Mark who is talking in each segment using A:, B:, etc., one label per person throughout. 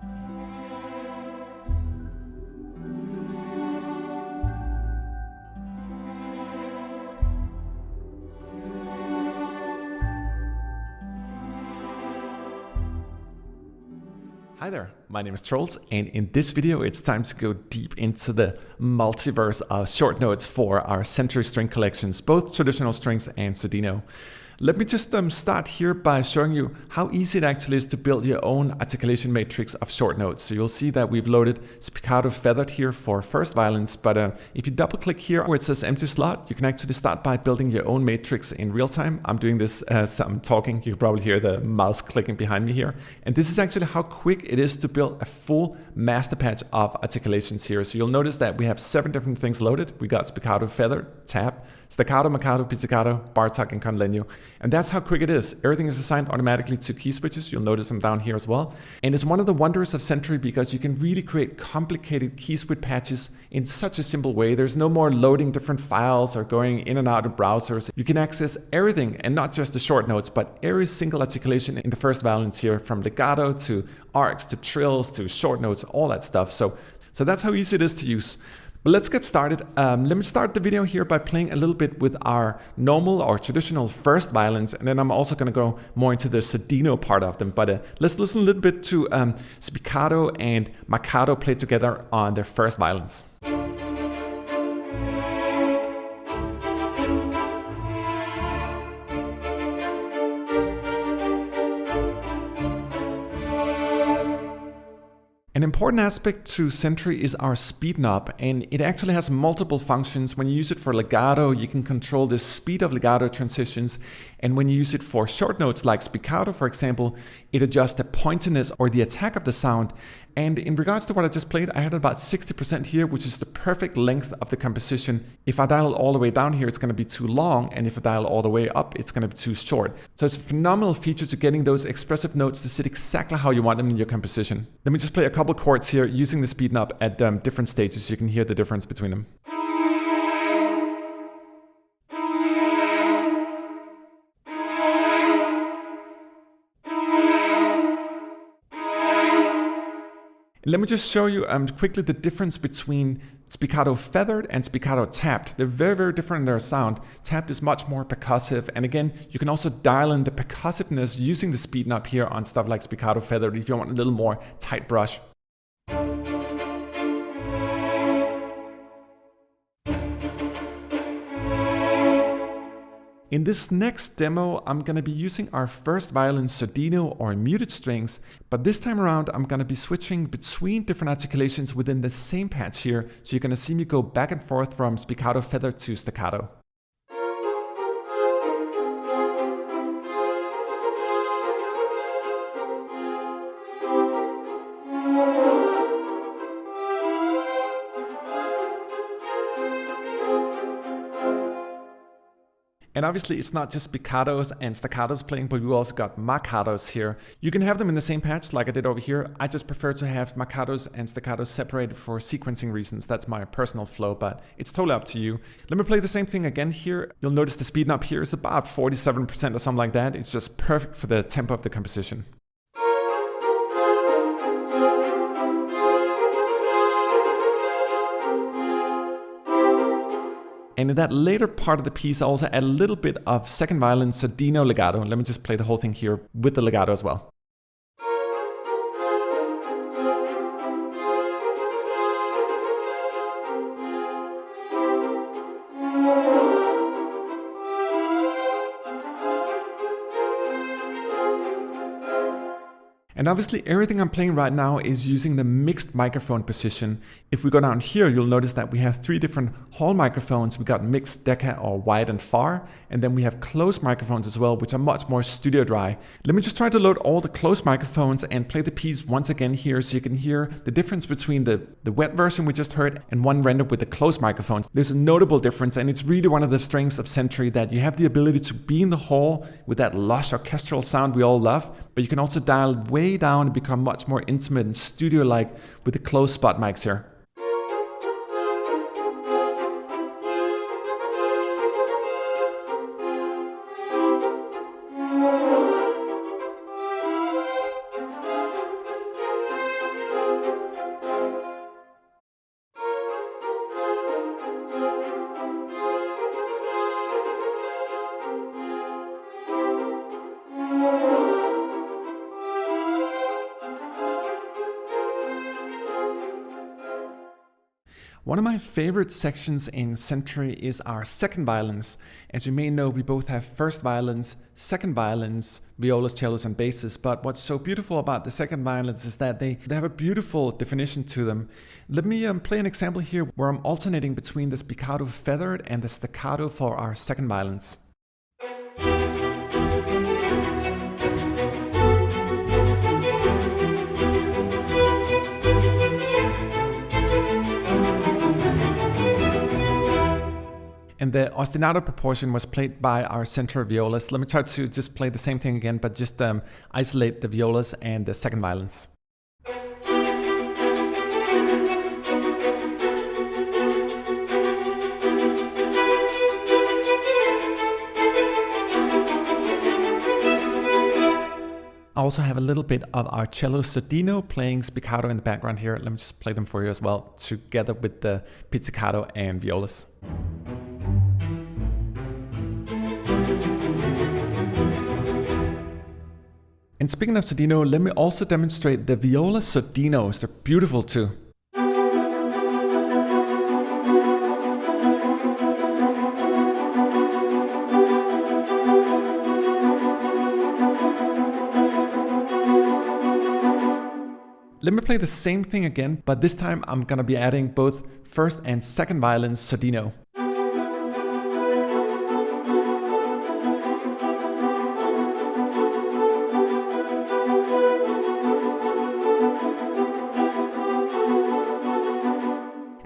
A: Hi there, my name is Troels, and in this video it's time to go deep into the multiverse of short notes for our Century string collections, both traditional strings and Sordino. Let me just start here by showing you how easy it actually is to build your own articulation matrix of short notes. So you'll see that we've loaded Spiccato feathered here for first violins, but if you double click here where it says empty slot, you can actually start by building your own matrix in real time. I'm doing this as I'm talking. You can probably hear the mouse clicking behind me here. And this is actually how quick it is to build a full master patch of articulations here. So you'll notice that we have 7 different things loaded. We got Spiccato feathered, tap, Staccato, Marcato, Pizzicato, Bartok, and Col Legno. And that's how quick it is. Everything is assigned automatically to key switches. You'll notice them down here as well. And it's one of the wonders of Century because you can really create complicated key switch patches in such a simple way. There's no more loading different files or going in and out of browsers. You can access everything, and not just the short notes, but every single articulation in the first violins here, from legato to arcs to trills to short notes, all that stuff. So that's how easy it is to use. But let's get started. Let me start the video here by playing a little bit with our normal or traditional first violins, and then I'm also going to go more into the Sordino part of them. But let's listen a little bit to Spiccato and Marcato play together on their first violins. An important aspect to Century is our speed knob, and it actually has multiple functions. When you use it for legato, you can control the speed of legato transitions, and when you use it for short notes like Spiccato, for example, it adjusts the pointiness or the attack of the sound. And in regards to what I just played, I had about 60% here, which is the perfect length of the composition. If I dial all the way down here, it's going to be too long, and if I dial all the way up, it's going to be too short. So it's a phenomenal feature to getting those expressive notes to sit exactly how you want them in your composition. Let me just play a couple chords here using the speed knob at different stages so you can hear the difference between them. Let me just show you quickly the difference between Spiccato feathered and Spiccato tapped. They're very, very different in their sound. Tapped is much more percussive, and again, you can also dial in the percussiveness using the speed knob here on stuff like Spiccato feathered if you want a little more tight brush. In this next demo, I'm going to be using our first violin Sordino or muted strings, but this time around I'm going to be switching between different articulations within the same patch here, so you're going to see me go back and forth from Spiccato feathered to staccato. And obviously it's not just spiccatos and staccatos playing, but we also got marcatos here. You can have them in the same patch like I did over here. I just prefer to have marcatos and staccatos separated for sequencing reasons. That's my personal flow, but it's totally up to you. Let me play the same thing again here. You'll notice the speed knob here is about 47% or something like that. It's just perfect for the tempo of the composition. And in that later part of the piece, I also add a little bit of second violin Sordino legato. Let me just play the whole thing here with the legato as well. And obviously everything I'm playing right now is using the mixed microphone position. If we go down here, you'll notice that we have 3 different hall microphones. We got mixed Decca or wide and far, and then we have closed microphones as well, which are much more studio dry. Let me just try to load all the closed microphones and play the piece once again here so you can hear the difference between the wet version we just heard and one rendered with the closed microphones. There's a notable difference, and it's really one of the strengths of Century that you have the ability to be in the hall with that lush orchestral sound we all love, but you can also dial way down and become much more intimate and studio-like with the closed spot mics here. One of my favorite sections in Century is our second violins. As you may know, we both have first violins, second violins, violas, cellos and basses, but what's so beautiful about the second violins is that they have a beautiful definition to them. Let me play an example here where I'm alternating between the spiccato feathered and the staccato for our second violins. And the ostinato proportion was played by our center violas. Let me try to just play the same thing again, but just isolate the violas and the second violins. I also have a little bit of our cello Sordino playing Spiccato in the background here. Let me just play them for you as well, together with the Pizzicato and violas. And speaking of Sordino, let me also demonstrate the viola Sordinos. They're beautiful too. Let me play the same thing again, but this time I'm gonna be adding both first and second violins Sordino.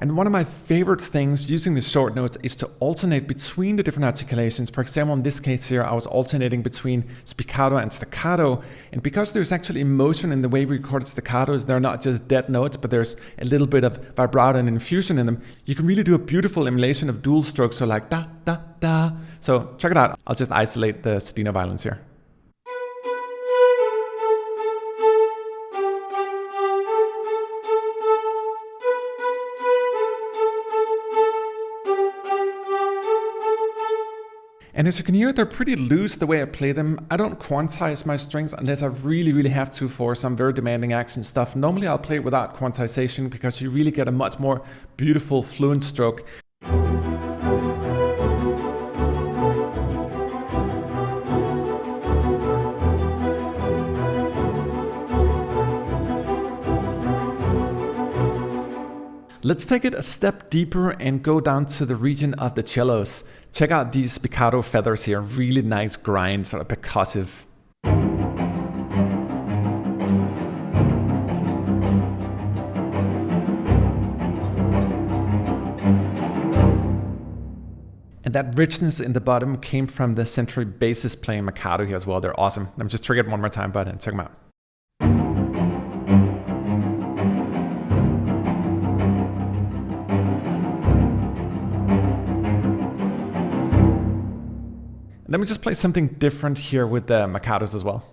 A: And one of my favorite things using the short notes is to alternate between the different articulations. For example, in this case here, I was alternating between spiccato and staccato. And because there's actually emotion in the way we recorded staccatos, they're not just dead notes, but there's a little bit of vibrato and infusion in them. You can really do a beautiful emulation of dual strokes, so like da, da, da. So check it out. I'll just isolate the Sordino violins here. And as you can hear, they're pretty loose the way I play them. I don't quantize my strings unless I really have to for some very demanding action stuff. Normally I'll play it without quantization because you really get a much more beautiful fluent stroke. Let's take it a step deeper and go down to the region of the cellos. Check out these spiccato feathers here, really nice grind, sort of percussive. And that richness in the bottom came from the Century basses playing Marcato here as well. They're awesome. Let me just trigger it one more time, bud, and check them out. Let me just play something different here with the Marcatos as well.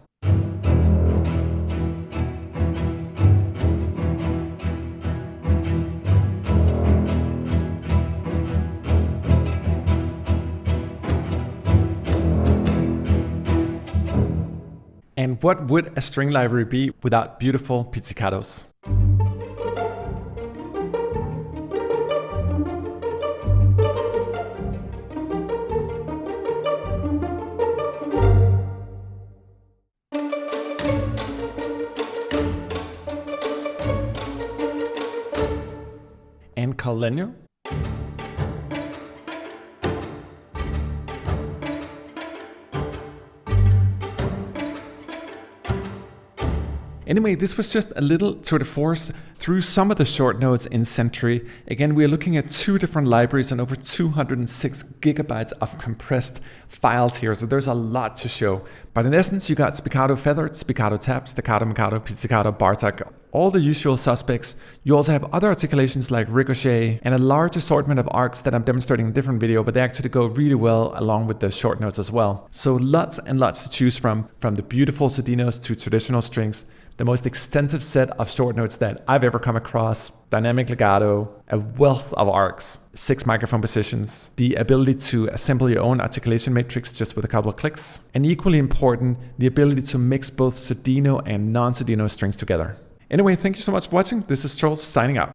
A: And what would a string library be without beautiful pizzicatos? And Col Legno. Anyway, this was just a little tour de force through some of the short notes in Century. Again, we're looking at 2 different libraries and over 206 gigabytes of compressed files here, so there's a lot to show. But in essence, you got spiccato feathered, spiccato tap, staccato, Marcato, pizzicato, Bartok, all the usual suspects. You also have other articulations like ricochet and a large assortment of arcs that I'm demonstrating in a different video, but they actually go really well along with the short notes as well. So lots and lots to choose from the beautiful Sordinos to traditional strings. The most extensive set of short notes that I've ever come across, dynamic legato, a wealth of arcs, 6 microphone positions, the ability to assemble your own articulation matrix just with a couple of clicks, and equally important, the ability to mix both Sordino and non-Sordino strings together. Anyway, thank you so much for watching. This is Trolls signing out.